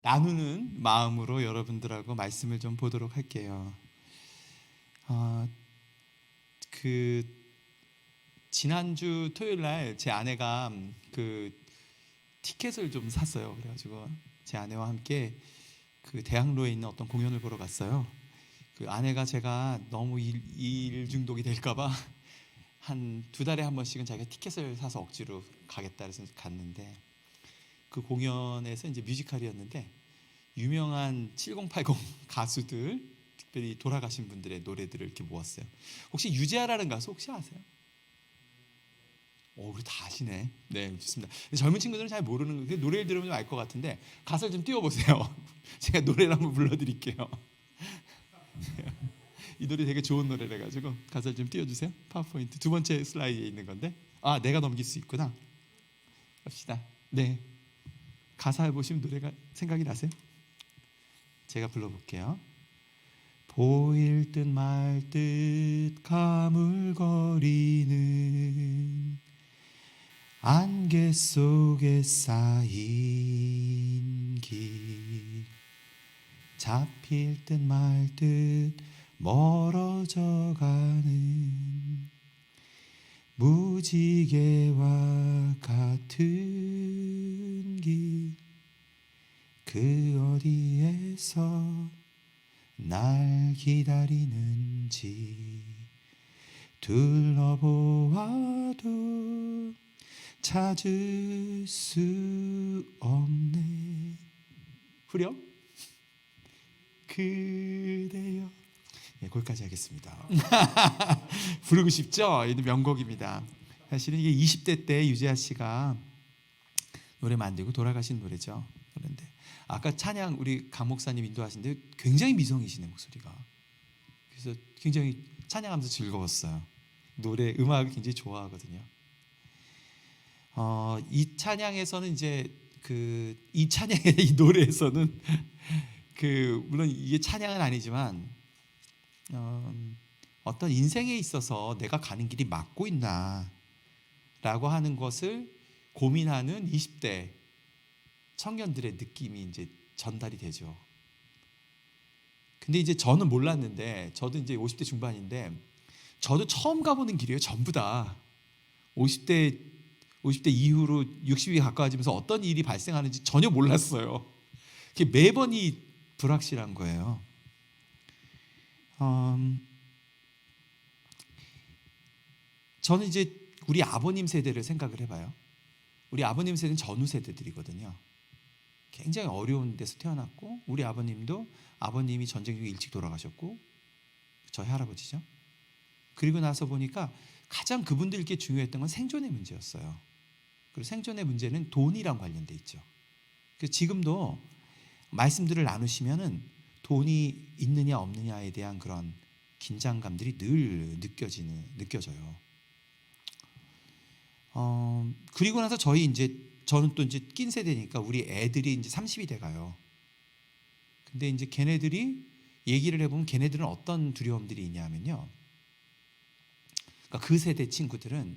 나누는 마음으로 여러분들하고 말씀을 좀 보도록 할게요. 그 지난주 토요일 날 제 아내가 그 티켓을 좀 샀어요. 그래가지고 제 아내와 함께 그 대학로에 있는 어떤 공연을 보러 갔어요. 그 아내가 제가 너무 일 중독이 될까봐 한 2달에 한 번씩은 자기가 티켓을 사서 억지로 가겠다 해서 갔는데, 그 공연에서 이제 뮤지컬이었는데 유명한 7080 가수들, 특별히 돌아가신 분들의 노래들을 이렇게 모았어요. 혹시 유재하라는 가수 혹시 아세요? 우리 다 아시네. 네, 좋습니다. 젊은 친구들은 잘 모르는 거, 노래를 들으면 알 것 같은데 가사를 좀 띄워보세요. 제가 노래를 한번 불러드릴게요. 이 노래 되게 좋은 노래래 가지고 가사를 좀 띄워주세요. 파워포인트 두 번째 슬라이드에 있는 건데, 내가 넘길 수 있구나. 갑시다. 네, 가사 보시면 노래가 생각이 나세요? 제가 불러볼게요. 보일 듯 말 듯 가물거리는 안개 속에 쌓인 길, 잡힐 듯 말 듯 멀어져 가는 무지개와 같은 길, 그 어디에서 날 기다리는지 둘러보아도 찾을 수 없네. 후렴 그대여. 네, 거기까지 하겠습니다. 부르고 싶죠? 이 명곡입니다. 사실은 이게 20대 때 유재하 씨가 노래 만들고 돌아가신 노래죠. 그런데 아까 찬양 우리 강 목사님 인도하신데 굉장히 미성이시네, 목소리가. 그래서 굉장히 찬양하면서 즐거웠어요. 노래 음악을 굉장히 좋아하거든요. 이 찬양에서는 이제 이 찬양의 이 노래에서는 물론 이게 찬양은 아니지만 어떤 인생에 있어서 내가 가는 길이 맞고 있나 라고 하는 것을 고민하는 20대 청년들의 느낌이 이제 전달이 되죠. 근데 이제 저는 몰랐는데, 저도 이제 50대 중반인데 저도 처음 가보는 길이에요. 전부 다 50대 이후로 60이 가까워지면서 어떤 일이 발생하는지 전혀 몰랐어요. 매번이 불확실한 거예요. 저는 이제 우리 아버님 세대를 생각을 해봐요. 우리 아버님 세대는 전후 세대들이거든요. 굉장히 어려운 데서 태어났고, 우리 아버님이 전쟁 중에 일찍 돌아가셨고, 저희 할아버지죠. 그리고 나서 보니까 가장 그분들께 중요했던 건 생존의 문제였어요. 그리고 생존의 문제는 돈이랑 관련돼 있죠. 그래서 지금도 말씀들을 나누시면은 돈이 있느냐 없느냐에 대한 그런 긴장감들이 늘 느껴져요. 그리고 나서 저는 또 이제 낀 세대니까 우리 애들이 이제 30이 돼가요. 근데 이제 걔네들이 얘기를 해보면 걔네들은 어떤 두려움들이 있냐면요. 그러니까 그 세대 친구들은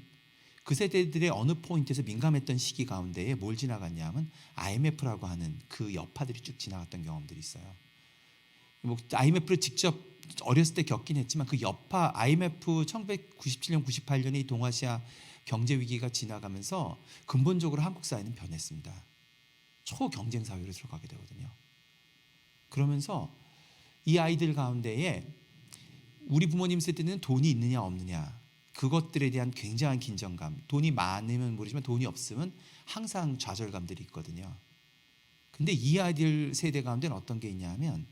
그 세대들의 어느 포인트에서 민감했던 시기 가운데에 뭘 지나갔냐면 IMF라고 하는 그 여파들이 쭉 지나갔던 경험들이 있어요. 뭐 IMF를 직접 어렸을 때 겪긴 했지만 그 여파, IMF 1997년, 98년에 이 동아시아 경제 위기가 지나가면서 근본적으로 한국 사회는 변했습니다. 초경쟁 사회로 들어가게 되거든요. 그러면서 이 아이들 가운데에 우리 부모님 세대는 돈이 있느냐 없느냐, 그것들에 대한 굉장한 긴장감, 돈이 많으면 모르지만 돈이 없으면 항상 좌절감들이 있거든요. 근데 이 아이들 세대 가운데는 어떤 게 있냐면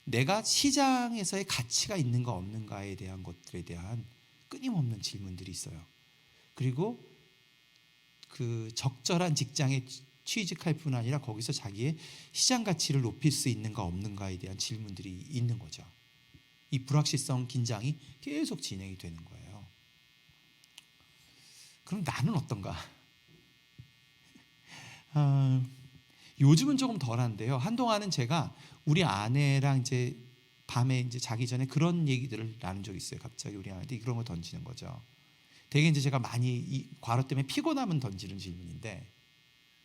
내가 시장에서의 가치가 있는가 없는가에 대한 것들에 대한 끊임없는 질문들이 있어요. 그리고 그 적절한 직장에 취직할 뿐 아니라 거기서 자기의 시장 가치를 높일 수 있는가 없는가에 대한 질문들이 있는 거죠. 이 불확실성, 긴장이 계속 진행이 되는 거예요. 그럼 나는 어떤가? 요즘은 조금 덜한데요. 한동안은 제가 우리 아내랑 이제 밤에 이제 자기 전에 그런 얘기들을 나눈 적이 있어요. 갑자기 우리 아내한테 그런 거 던지는 거죠. 되게 이제 제가 많이 이 과로 때문에 피곤하면 던지는 질문인데,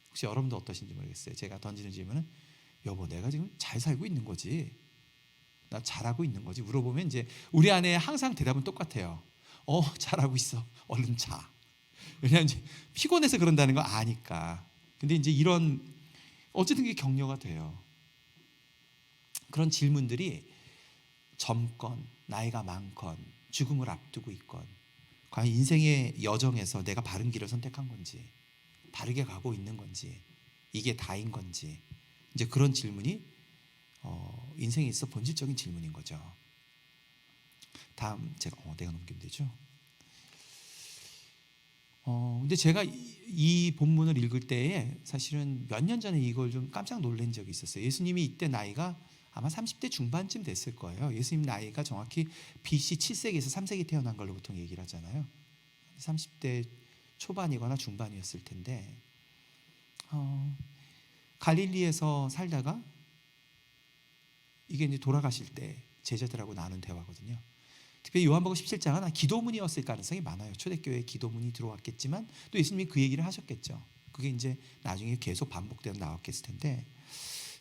혹시 여러분도 어떠신지 모르겠어요. 제가 던지는 질문은 여보, 내가 지금 잘 살고 있는 거지? 나 잘하고 있는 거지? 물어보면 이제 우리 아내 항상 대답은 똑같아요. 잘하고 있어. 얼른 자. 왜냐하면 이제 피곤해서 그런다는 거 아니까. 근데 이제 이런 어쨌든 그게 격려가 돼요. 그런 질문들이 젊건 나이가 많건 죽음을 앞두고 있건 과연 인생의 여정에서 내가 바른 길을 선택한 건지, 바르게 가고 있는 건지, 이게 다인 건지, 이제 그런 질문이 인생에 있어 본질적인 질문인 거죠. 다음 제가 내가 넘기면 되죠. 근데 제가 이 본문을 읽을 때에 사실은 몇 년 전에 이걸 좀 깜짝 놀란 적이 있었어요. 예수님이 이때 나이가 아마 30대 중반쯤 됐을 거예요. 예수님 나이가 정확히 BC 7세기에서 3세기 태어난 걸로 보통 얘기를 하잖아요. 30대 초반이거나 중반이었을 텐데 갈릴리에서 살다가 이게 이제 돌아가실 때 제자들하고 나눈 대화거든요. 특별히 요한복음 17장은 기도문이었을 가능성이 많아요. 초대교회에 기도문이 들어왔겠지만 또 예수님이 그 얘기를 하셨겠죠. 그게 이제 나중에 계속 반복되어 나왔겠을 텐데,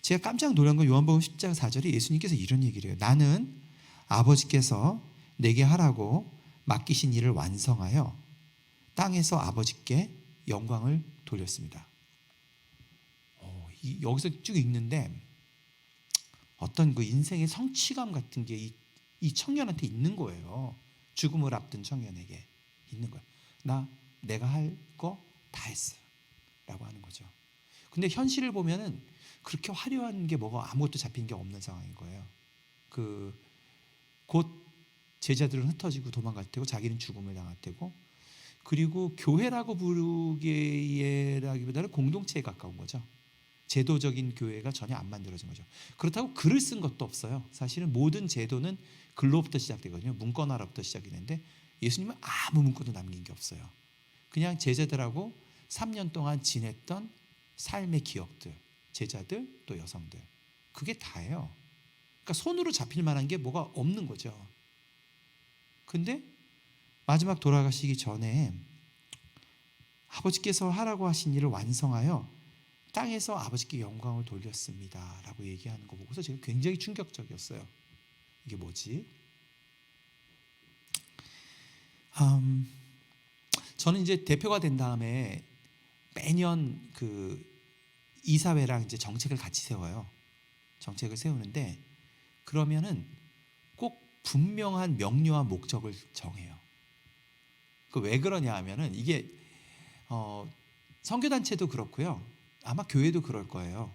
제가 깜짝 놀란 건 요한복음 10장 4절에 예수님께서 이런 얘기를 해요. 나는 아버지께서 내게 하라고 맡기신 일을 완성하여 땅에서 아버지께 영광을 돌렸습니다. 여기서 쭉 읽는데 어떤 그 인생의 성취감 같은 게 이 청년한테 있는 거예요. 죽음을 앞둔 청년에게 있는 거예요. 내가 할 거 다 했어 라고 하는 거죠. 근데 현실을 보면은 그렇게 화려한 게 뭐가 아무것도 잡힌 게 없는 상황인 거예요. 곧 제자들은 흩어지고 도망갈 테고 자기는 죽음을 당할 테고, 그리고 교회라고 부르기라기보다는 공동체에 가까운 거죠. 제도적인 교회가 전혀 안 만들어진 거죠. 그렇다고 글을 쓴 것도 없어요. 사실은 모든 제도는 글로부터 시작되거든요. 문건화로부터 시작되는데 예수님은 아무 문건도 남긴 게 없어요. 그냥 제자들하고 3년 동안 지냈던 삶의 기억들, 제자들 또 여성들, 그게 다예요. 그러니까 손으로 잡힐 만한 게 뭐가 없는 거죠. 근데 마지막 돌아가시기 전에 아버지께서 하라고 하신 일을 완성하여 땅에서 아버지께 영광을 돌렸습니다 라고 얘기하는 거 보고서 제가 굉장히 충격적이었어요. 이게 뭐지? 저는 이제 대표가 된 다음에 매년 그 이사회랑 이제 정책을 같이 세워요. 정책을 세우는데 그러면은 꼭 분명한 명료한 목적을 정해요. 그 왜 그러냐 하면은 이게 선교단체도 그렇고요. 아마 교회도 그럴 거예요.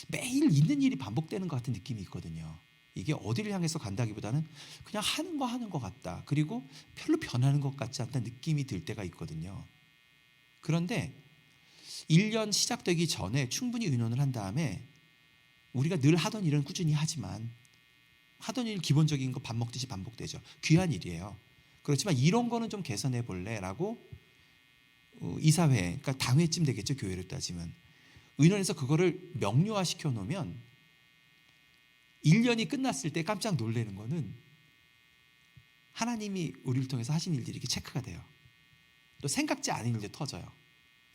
매일 있는 일이 반복되는 것 같은 느낌이 있거든요. 이게 어디를 향해서 간다기보다는 그냥 하는 것 같다. 그리고 별로 변하는 것 같지 않다는 느낌이 들 때가 있거든요. 그런데 1년 시작되기 전에 충분히 의논을 한 다음에 우리가 늘 하던 일은 꾸준히 하지만 하던 일 기본적인 거 밥 먹듯이 반복되죠. 귀한 일이에요. 그렇지만 이런 거는 좀 개선해 볼래? 라고 이사회, 그러니까 당회쯤 되겠죠. 교회를 따지면. 의논해서 그거를 명료화시켜 놓으면 1년이 끝났을 때 깜짝 놀라는 거는 하나님이 우리를 통해서 하신 일들이 이렇게 체크가 돼요. 또 생각지 않은 일도 터져요.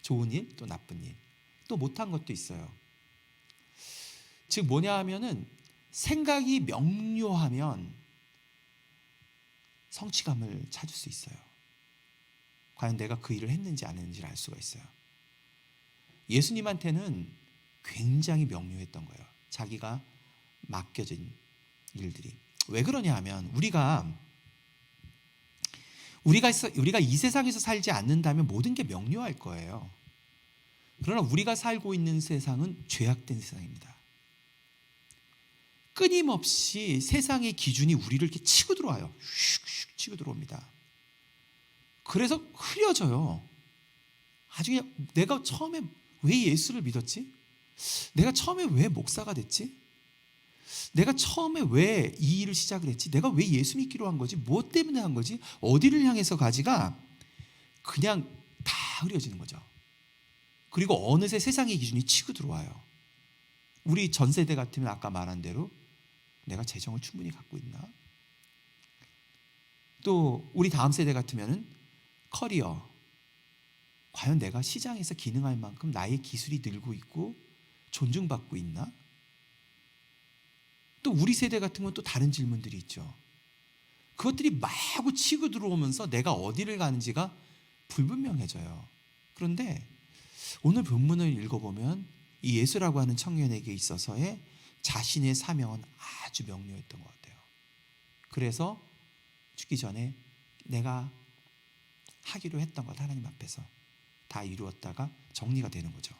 좋은 일, 또 나쁜 일, 또 못한 것도 있어요. 즉 뭐냐 하면은 생각이 명료하면 성취감을 찾을 수 있어요. 과연 내가 그 일을 했는지 안 했는지를 알 수가 있어요. 예수님한테는 굉장히 명료했던 거예요. 자기가 맡겨진 일들이. 왜 그러냐 하면 우리가 이 세상에서 살지 않는다면 모든 게 명료할 거예요. 그러나 우리가 살고 있는 세상은 죄악된 세상입니다. 끊임없이 세상의 기준이 우리를 이렇게 치고 들어와요. 슉슉 치고 들어옵니다. 그래서 흐려져요. 나중에 내가 처음에 왜 예수를 믿었지? 내가 처음에 왜 목사가 됐지? 내가 처음에 왜 이 일을 시작을 했지? 내가 왜 예수 믿기로 한 거지? 무엇 때문에 한 거지? 어디를 향해서 가지가 그냥 다 흐려지는 거죠. 그리고 어느새 세상의 기준이 치고 들어와요. 우리 전 세대 같으면 아까 말한 대로 내가 재정을 충분히 갖고 있나? 또 우리 다음 세대 같으면은 커리어, 과연 내가 시장에서 기능할 만큼 나의 기술이 늘고 있고 존중받고 있나? 또 우리 세대 같은 건 또 다른 질문들이 있죠. 그것들이 마구 치고 들어오면서 내가 어디를 가는지가 불분명해져요. 그런데 오늘 본문을 읽어보면 이 예수라고 하는 청년에게 있어서의 자신의 사명은 아주 명료했던 것 같아요. 그래서 죽기 전에 내가 하기로 했던 것 하나님 앞에서 다 이루었다가 정리가 되는 거죠.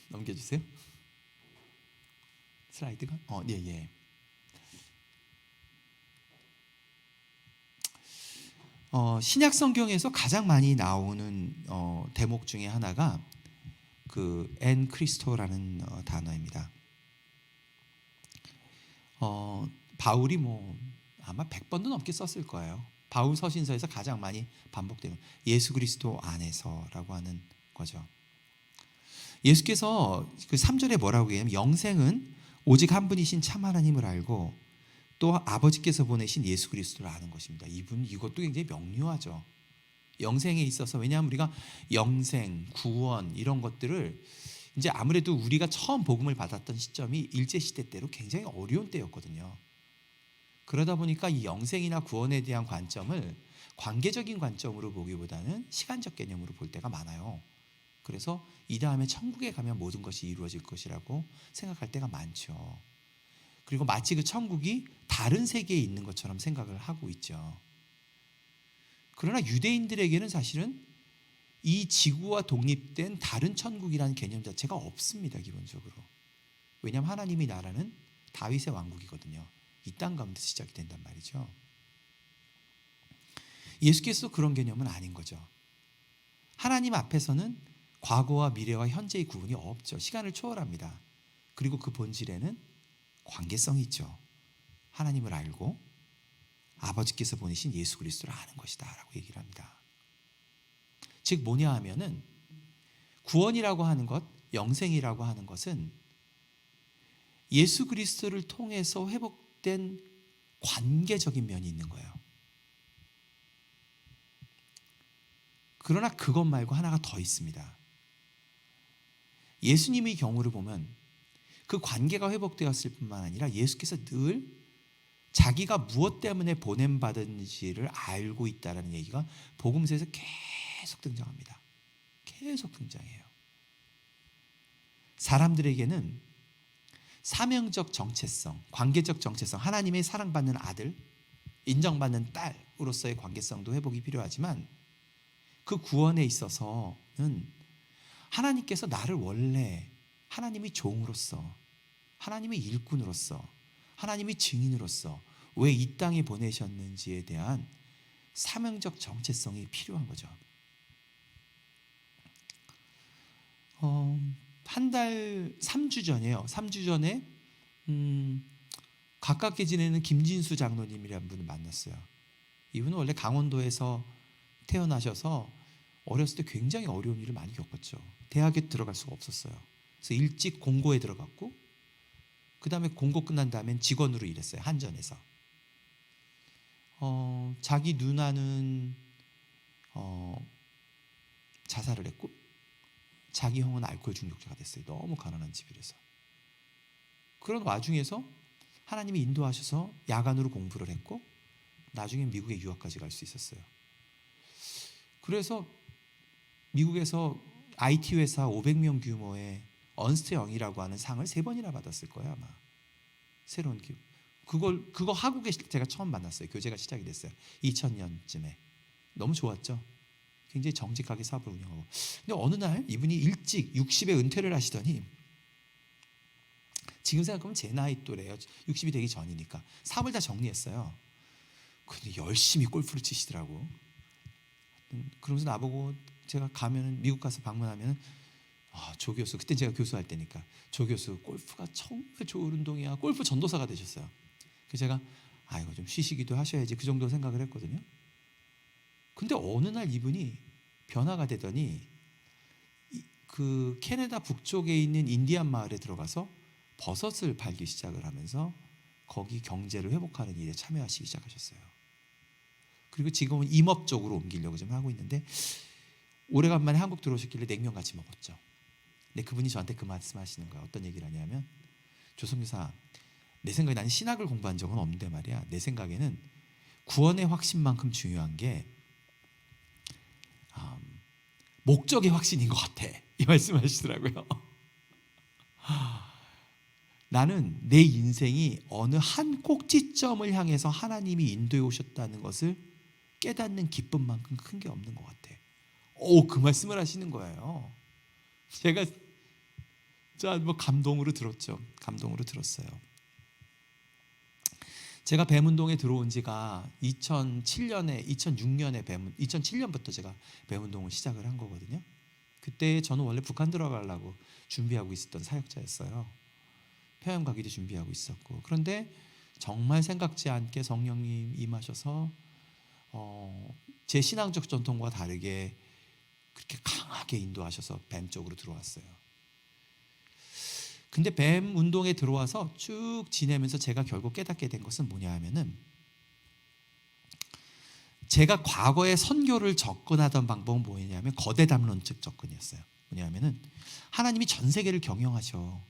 넘겨주세요. 슬라이드가 예. 신약 성경에서 가장 많이 나오는 대목 중에 하나가 그 엔 크리스토라는 단어입니다. 바울이 아마 100번도 넘게 썼을 거예요. 바울 서신서에서 가장 많이 반복되는 예수 그리스도 안에서라고 하는 거죠. 예수께서 그 3절에 뭐라고 얘기하면 영생은 오직 한 분이신 참 하나님을 알고 또 아버지께서 보내신 예수 그리스도를 아는 것입니다. 이것도 굉장히 명료하죠. 영생에 있어서, 왜냐하면 우리가 영생, 구원 이런 것들을 이제 아무래도 우리가 처음 복음을 받았던 시점이 일제시대 때로 굉장히 어려운 때였거든요. 그러다 보니까 이 영생이나 구원에 대한 관점을 관계적인 관점으로 보기보다는 시간적 개념으로 볼 때가 많아요. 그래서 이 다음에 천국에 가면 모든 것이 이루어질 것이라고 생각할 때가 많죠. 그리고 마치 그 천국이 다른 세계에 있는 것처럼 생각을 하고 있죠. 그러나 유대인들에게는 사실은 이 지구와 독립된 다른 천국이라는 개념 자체가 없습니다, 기본적으로. 왜냐하면 하나님의 나라는 다윗의 왕국이거든요. 이 땅 가운데서 시작이 된단 말이죠. 예수께서 그런 개념은 아닌 거죠. 하나님 앞에서는 과거와 미래와 현재의 구분이 없죠. 시간을 초월합니다. 그리고 그 본질에는 관계성이 있죠. 하나님을 알고 아버지께서 보내신 예수 그리스도를 아는 것이다 라고 얘기를 합니다. 즉 뭐냐 하면은 구원이라고 하는 것, 영생이라고 하는 것은 예수 그리스도를 통해서 회복된 관계적인 면이 있는 거예요. 그러나 그것 말고 하나가 더 있습니다. 예수님의 경우를 보면 그 관계가 회복되었을 뿐만 아니라 예수께서 늘 자기가 무엇 때문에 보냄받은지를 알고 있다는 얘기가 복음서에서 계속 등장합니다. 계속 등장해요. 사람들에게는 사명적 정체성, 관계적 정체성, 하나님의 사랑받는 아들, 인정받는 딸으로서의 관계성도 회복이 필요하지만 그 구원에 있어서는 하나님께서 나를 원래 하나님의 종으로서, 하나님의 일꾼으로서, 하나님의 증인으로서 왜 이 땅에 보내셨는지에 대한 사명적 정체성이 필요한 거죠. 한 달 3주 전에요. 3주 전에 가깝게 지내는 김진수 장로님이라는 분을 만났어요. 이분은 원래 강원도에서 태어나셔서 어렸을 때 굉장히 어려운 일을 많이 겪었죠. 대학에 들어갈 수가 없었어요. 그래서 일찍 공고에 들어갔고 그 다음에 공고 끝난 다음엔 직원으로 일했어요. 한전에서. 자기 누나는 자살을 했고 자기 형은 알코올 중독자가 됐어요. 너무 가난한 집이라서. 그런 와중에서 하나님이 인도하셔서 야간으로 공부를 했고 나중에 미국에 유학까지 갈 수 있었어요. 그래서 미국에서 IT 회사 500명 규모의 언스트 영이라고 하는 상을 3번이나 받았을 거예요, 아마. 새로운 기업. 그거 하고 계실 때 제가 처음 만났어요. 교제가 시작이 됐어요. 2000년쯤에. 너무 좋았죠. 굉장히 정직하게 사업을 운영하고. 근데 어느 날 이분이 일찍 60에 은퇴를 하시더니 지금 생각하면 제 나이 또래요. 60이 되기 전이니까. 사업을 다 정리했어요. 근데 열심히 골프를 치시더라고. 그러면서 나보고 제가 가면은 미국 가서 방문하면 조 교수, 그때 제가 교수할 때니까 조 교수 골프가 정말 좋은 운동이야. 골프 전도사가 되셨어요. 그래서 제가 이거 좀 쉬시기도 하셔야지 그 정도 생각을 했거든요. 근데 어느 날 이분이 변화가 되더니 그 캐나다 북쪽에 있는 인디안 마을에 들어가서 버섯을 팔기 시작을 하면서 거기 경제를 회복하는 일에 참여하시기 시작하셨어요. 그리고 지금은 임업 쪽으로 옮기려고 좀 하고 있는데 오래간만에 한국 들어오셨길래 냉면 같이 먹었죠. 근데 그분이 저한테 그 말씀하시는 거예요. 어떤 얘기를 하냐면, 조성교사, 내 생각에 나는 신학을 공부한 적은 없는데 말이야, 내 생각에는 구원의 확신만큼 중요한 게 목적의 확신인 것 같아. 이 말씀하시더라고요. 나는 내 인생이 어느 한 꼭지점을 향해서 하나님이 인도해 오셨다는 것을 깨닫는 기쁨만큼 큰 게 없는 것 같아. 그 말씀을 하시는 거예요. 제가 뭐 감동으로 들었죠. 감동으로 들었어요. 제가 뱀운동에 들어온 지가 2006년부터 제가 뱀운동을 시작을 한 거거든요. 그때 저는 원래 북한 들어가려고 준비하고 있었던 사역자였어요. 평양 가기도 준비하고 있었고, 그런데 정말 생각지 않게 성령님 임하셔서 제 신앙적 전통과 다르게 그렇게 강하게 인도하셔서 뱀 쪽으로 들어왔어요. 근데 뱀 운동에 들어와서 쭉 지내면서 제가 결국 깨닫게 된 것은 뭐냐 하면은, 제가 과거에 선교를 접근하던 방법은 뭐냐면 거대 담론적 접근이었어요. 뭐냐면은 하나님이 전 세계를 경영하셔.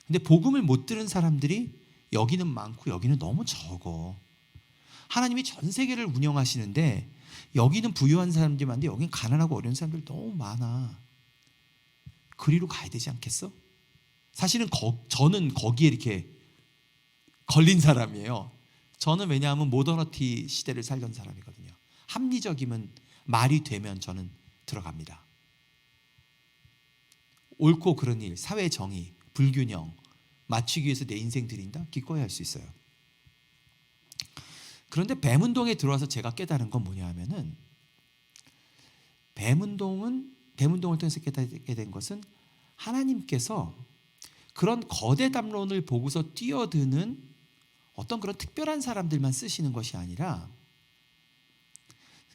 근데 복음을 못 들은 사람들이 여기는 많고 여기는 너무 적어. 하나님이 전 세계를 운영하시는데 여기는 부유한 사람들이 많은데 여기는 가난하고 어려운 사람들 너무 많아. 그리로 가야 되지 않겠어? 사실은 저는 거기에 이렇게 걸린 사람이에요. 저는 왜냐하면 모더너티 시대를 살던 사람이거든요. 합리적이면, 말이 되면 저는 들어갑니다. 옳고 그른 일, 사회 정의, 불균형 맞추기 위해서 내 인생 드린다? 기꺼이 할 수 있어요. 그런데 뱀운동에 들어와서 제가 깨달은 건 뭐냐 하면은, 뱀운동을 통해서 깨닫게 된 것은 하나님께서 그런 거대 담론을 보고서 뛰어드는 어떤 그런 특별한 사람들만 쓰시는 것이 아니라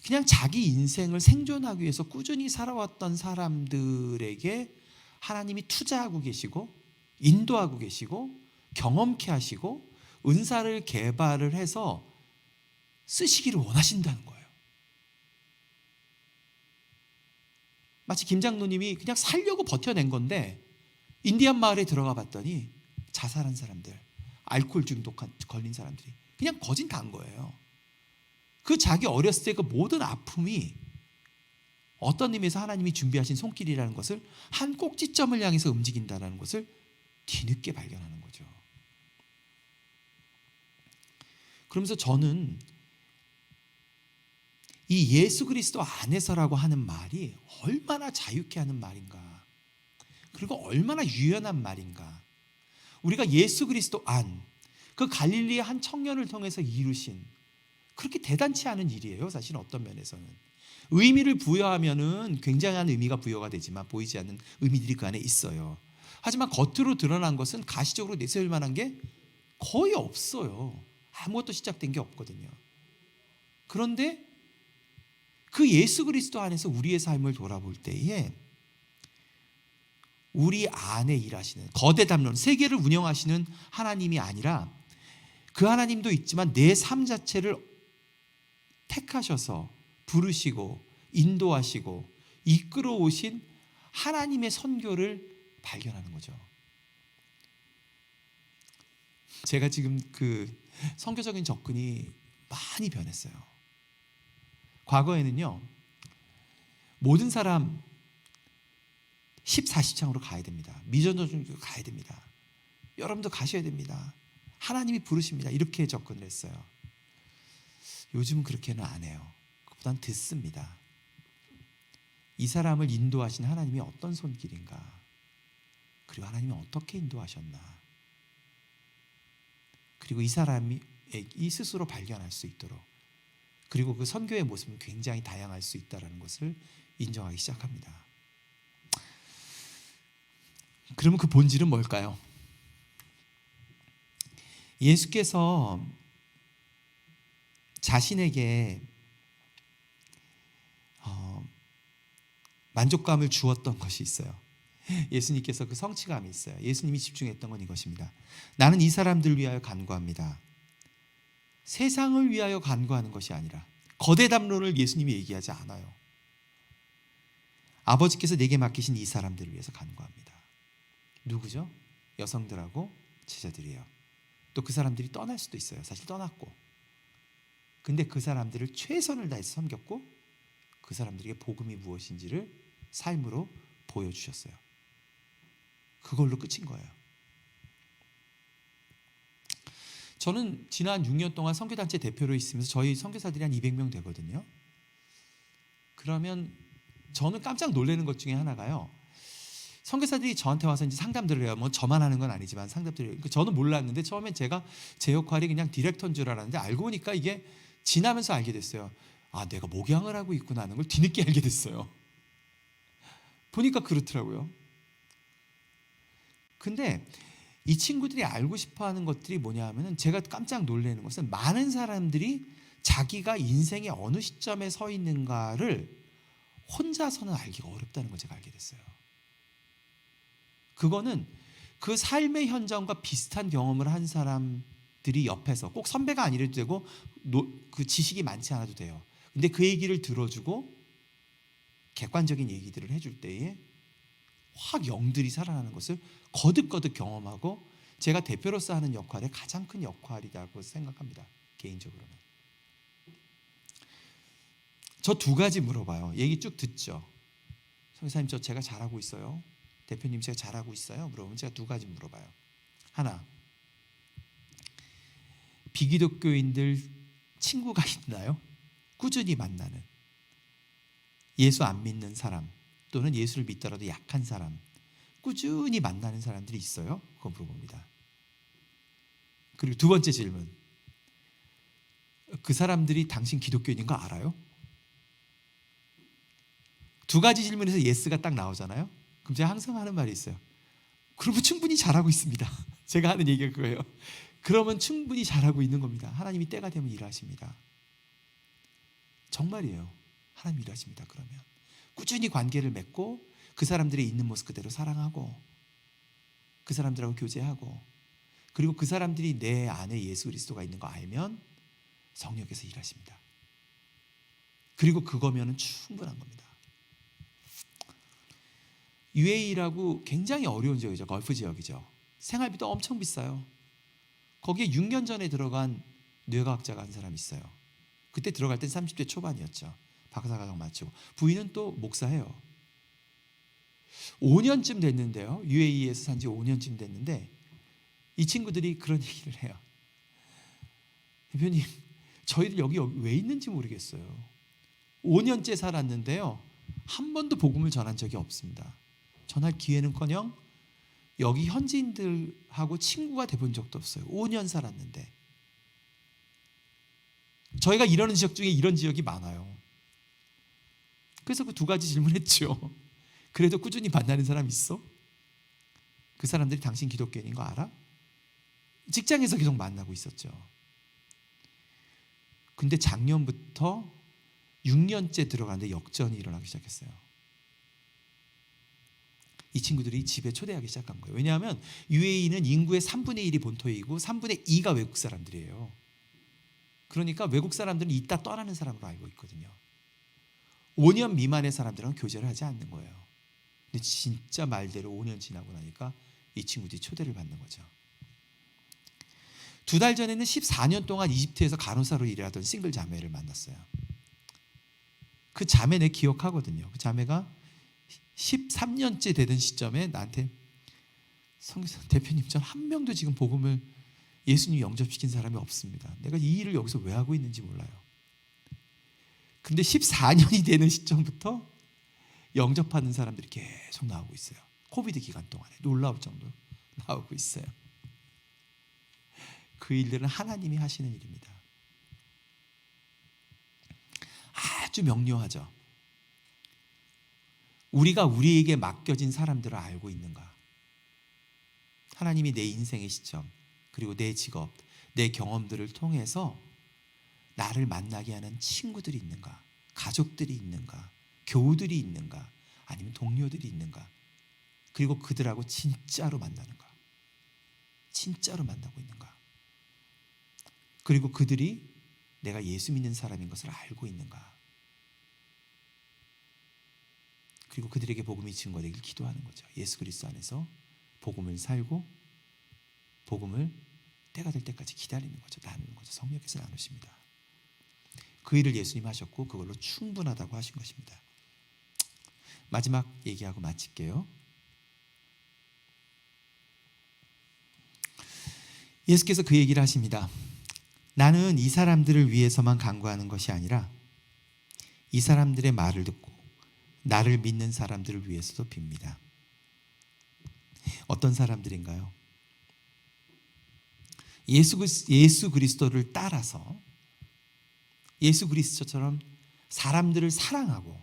그냥 자기 인생을 생존하기 위해서 꾸준히 살아왔던 사람들에게 하나님이 투자하고 계시고 인도하고 계시고 경험케 하시고 은사를 개발을 해서 쓰시기를 원하신다는 거예요. 마치 김 장로님이 그냥 살려고 버텨낸 건데 인디안 마을에 들어가 봤더니 자살한 사람들, 알코올 중독 걸린 사람들이 그냥 거진 단 거예요. 그 자기 어렸을 때 그 모든 아픔이 어떤 의미에서 하나님이 준비하신 손길이라는 것을, 한 꼭지점을 향해서 움직인다는 것을 뒤늦게 발견하는 거죠. 그러면서 저는 이 예수 그리스도 안에서라고 하는 말이 얼마나 자유케 하는 말인가, 그리고 얼마나 유연한 말인가. 우리가 예수 그리스도 안, 그 갈릴리의 한 청년을 통해서 이루신, 그렇게 대단치 않은 일이에요. 사실 어떤 면에서는 의미를 부여하면은 굉장한 의미가 부여가 되지만 보이지 않는 의미들이 그 안에 있어요. 하지만 겉으로 드러난 것은 가시적으로 내세울 만한 게 거의 없어요. 아무것도 시작된 게 없거든요. 그런데 그 예수 그리스도 안에서 우리의 삶을 돌아볼 때에 우리 안에 일하시는 거대 담론, 세계를 운영하시는 하나님이 아니라, 그 하나님도 있지만 내 삶 자체를 택하셔서 부르시고 인도하시고 이끌어 오신 하나님의 선교를 발견하는 거죠. 제가 지금 그 선교적인 접근이 많이 변했어요. 과거에는요, 모든 사람 14시창으로 가야 됩니다. 미전도중교 가야 됩니다. 여러분도 가셔야 됩니다. 하나님이 부르십니다. 이렇게 접근을 했어요. 요즘은 그렇게는 안 해요. 그보다는 듣습니다. 이 사람을 인도하신 하나님이 어떤 손길인가, 그리고 하나님이 어떻게 인도하셨나, 그리고 이 사람이 이 스스로 발견할 수 있도록, 그리고 그 선교의 모습은 굉장히 다양할 수 있다는 것을 인정하기 시작합니다. 그러면 그 본질은 뭘까요? 예수께서 자신에게 만족감을 주었던 것이 있어요. 예수님께서 그 성취감이 있어요. 예수님이 집중했던 건 이것입니다. 나는 이 사람들을 위하여 간구합니다. 세상을 위하여 간구하는 것이 아니라, 거대 담론을 예수님이 얘기하지 않아요. 아버지께서 내게 맡기신 이 사람들을 위해서 간구합니다. 누구죠? 여성들하고 제자들이에요. 또 그 사람들이 떠날 수도 있어요. 사실 떠났고. 근데 그 사람들을 최선을 다해서 섬겼고 그 사람들에게 복음이 무엇인지를 삶으로 보여주셨어요. 그걸로 끝인 거예요. 저는 지난 6년 동안 선교단체 대표로 있으면서 저희 선교사들이 한 200명 되거든요. 그러면 저는 깜짝 놀라는 것 중에 하나가요. 선교사들이 저한테 와서 이제 상담들을 해요. 뭐 저만 하는 건 아니지만 상담들을 해요. 저는 몰랐는데 처음엔 제가 제 역할이 그냥 디렉터인 줄 알았는데 알고 보니까 이게 지나면서 알게 됐어요. 아, 내가 목양을 하고 있구나 하는 걸 뒤늦게 알게 됐어요. 보니까 그렇더라고요. 근데 이 친구들이 알고 싶어하는 것들이 뭐냐 하면은 제가 깜짝 놀라는 것은 많은 사람들이 자기가 인생의 어느 시점에 서 있는가를 혼자서는 알기가 어렵다는 걸 제가 알게 됐어요. 그거는 그 삶의 현장과 비슷한 경험을 한 사람들이 옆에서 꼭 선배가 아니라도 되고 그 지식이 많지 않아도 돼요. 근데 그 얘기를 들어주고 객관적인 얘기들을 해줄 때에 확 영들이 살아나는 것을 거듭거듭 경험하고 제가 대표로서 하는 역할의 가장 큰 역할이라고 생각합니다. 개인적으로는. 저 두 가지 물어봐요. 얘기 쭉 듣죠. 선생님, 저 제가 잘하고 있어요? 대표님, 제가 잘하고 있어요? 물어보면 제가 두 가지 물어봐요. 하나, 비기독교인들 친구가 있나요? 꾸준히 만나는. 예수 안 믿는 사람 또는 예수를 믿더라도 약한 사람, 꾸준히 만나는 사람들이 있어요? 그거 물어봅니다. 그리고 두 번째 질문, 그 사람들이 당신 기독교인인 거 알아요? 두 가지 질문에서 예스가 딱 나오잖아요. 그럼 제가 항상 하는 말이 있어요. 그러면 충분히 잘하고 있습니다. 제가 하는 얘기가 그거예요. 그러면 충분히 잘하고 있는 겁니다. 하나님이 때가 되면 일하십니다. 정말이에요. 하나님 일하십니다. 그러면 꾸준히 관계를 맺고 그 사람들이 있는 모습 그대로 사랑하고 그 사람들하고 교제하고 그리고 그 사람들이 내 안에 예수 그리스도가 있는 거 알면 성령께서 일하십니다. 그리고 그거면 충분한 겁니다. UAE라고 굉장히 어려운 지역이죠. 걸프 지역이죠. 생활비도 엄청 비싸요. 거기에 6년 전에 들어간 뇌과학자가 한 사람이 있어요. 그때 들어갈 땐 30대 초반이었죠. 박사과정 마치고. 부인은 또 목사예요. 5년쯤 됐는데요. UAE에서 산 지 5년쯤 됐는데 이 친구들이 그런 얘기를 해요. 대표님, 저희들 여기 왜 있는지 모르겠어요. 5년째 살았는데요. 한 번도 복음을 전한 적이 없습니다. 전할 기회는커녕 여기 현지인들하고 친구가 돼본 적도 없어요. 5년 살았는데. 저희가 이러는 지역 중에 이런 지역이 많아요. 그래서 그 두 가지 질문했죠. 그래도 꾸준히 만나는 사람 있어? 그 사람들이 당신 기독교인인 거 알아? 직장에서 계속 만나고 있었죠. 근데 작년부터 6년째 들어가는데 역전이 일어나기 시작했어요. 이 친구들이 집에 초대하기 시작한 거예요. 왜냐하면 UAE는 인구의 3분의 1이 본토이고 3분의 2가 외국 사람들이에요. 그러니까 외국 사람들은 이따 떠나는 사람으로 알고 있거든요. 5년 미만의 사람들은 교제를 하지 않는 거예요. 근데 진짜 말대로 5년 지나고 나니까 이 친구들이 초대를 받는 거죠. 2달 전에는 14년 동안 이집트에서 간호사로 일하던 싱글 자매를 만났어요. 그 자매 내 기억하거든요. 그 자매가 13년째 되던 시점에 나한테 성교사 대표님, 전 한 명도 지금 복음을 예수님 영접시킨 사람이 없습니다. 내가 이 일을 여기서 왜 하고 있는지 몰라요. 근데 14년이 되는 시점부터 영접하는 사람들이 계속 나오고 있어요. 코비드 기간 동안에 놀라울 정도로 나오고 있어요. 그 일들은 하나님이 하시는 일입니다. 아주 명료하죠. 우리가 우리에게 맡겨진 사람들을 알고 있는가? 하나님이 내 인생의 시점, 그리고 내 직업, 내 경험들을 통해서 나를 만나게 하는 친구들이 있는가? 가족들이 있는가? 교우들이 있는가? 아니면 동료들이 있는가? 그리고 그들하고 진짜로 만나는가? 진짜로 만나고 있는가? 그리고 그들이 내가 예수 믿는 사람인 것을 알고 있는가? 그리고 그들에게 복음이 증거되길 기도하는 거죠. 예수 그리스도 안에서 복음을 살고 복음을 때가 될 때까지 기다리는 거죠. 나누는 거죠. 성령께서 나누십니다. 그 일을 예수님 하셨고 그걸로 충분하다고 하신 것입니다. 마지막 얘기하고 마칠게요. 예수께서 그 얘기를 하십니다. 나는 이 사람들을 위해서만 간구하는 것이 아니라 이 사람들의 말을 듣고 나를 믿는 사람들을 위해서도 빕니다. 어떤 사람들인가요? 예수 그리스도를 따라서 예수 그리스도처럼 사람들을 사랑하고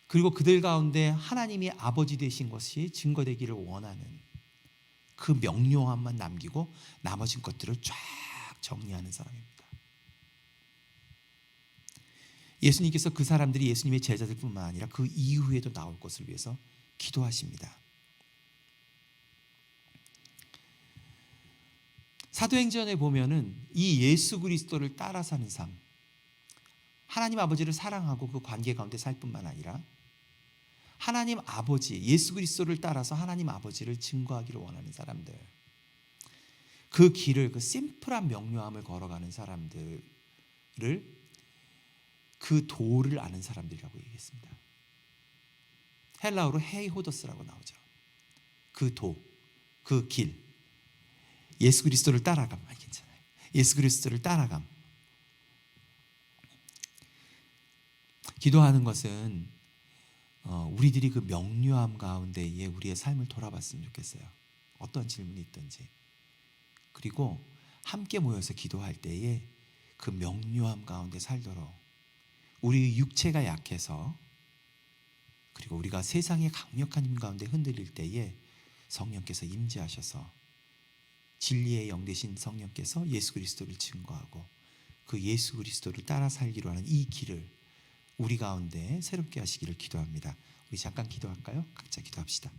그리고 그들 가운데 하나님이 아버지 되신 것이 증거되기를 원하는 그 명료함만 남기고 나머진 것들을 쫙 정리하는 사람입니다. 예수님께서 그 사람들이 예수님의 제자들뿐만 아니라 그 이후에도 나올 것을 위해서 기도하십니다. 사도행전에 보면은 이 예수 그리스도를 따라 사는 삶, 하나님 아버지를 사랑하고 그 관계 가운데 살 뿐만 아니라 하나님 아버지, 예수 그리스도를 따라서 하나님 아버지를 증거하기를 원하는 사람들, 그 길을, 그 심플한 명료함을 걸어가는 사람들을 그 도를 아는 사람들이라고 얘기했습니다. 헬라어로 헤이호더스라고 나오죠. 그 도, 그 길, 예수 그리스도를 따라감. 괜찮아요. 예수 그리스도를 따라감. 기도하는 것은 우리들이 그 명료함 가운데에 우리의 삶을 돌아봤으면 좋겠어요. 어떤 질문이 있든지. 그리고 함께 모여서 기도할 때에 그 명료함 가운데 살도록 우리 육체가 약해서 그리고 우리가 세상의 강력한 힘 가운데 흔들릴 때에 성령께서 임재하셔서 진리의 영 되신 성령께서 예수 그리스도를 증거하고 그 예수 그리스도를 따라 살기로 하는 이 길을 우리 가운데 새롭게 하시기를 기도합니다. 우리 잠깐 기도할까요? 각자 기도합시다.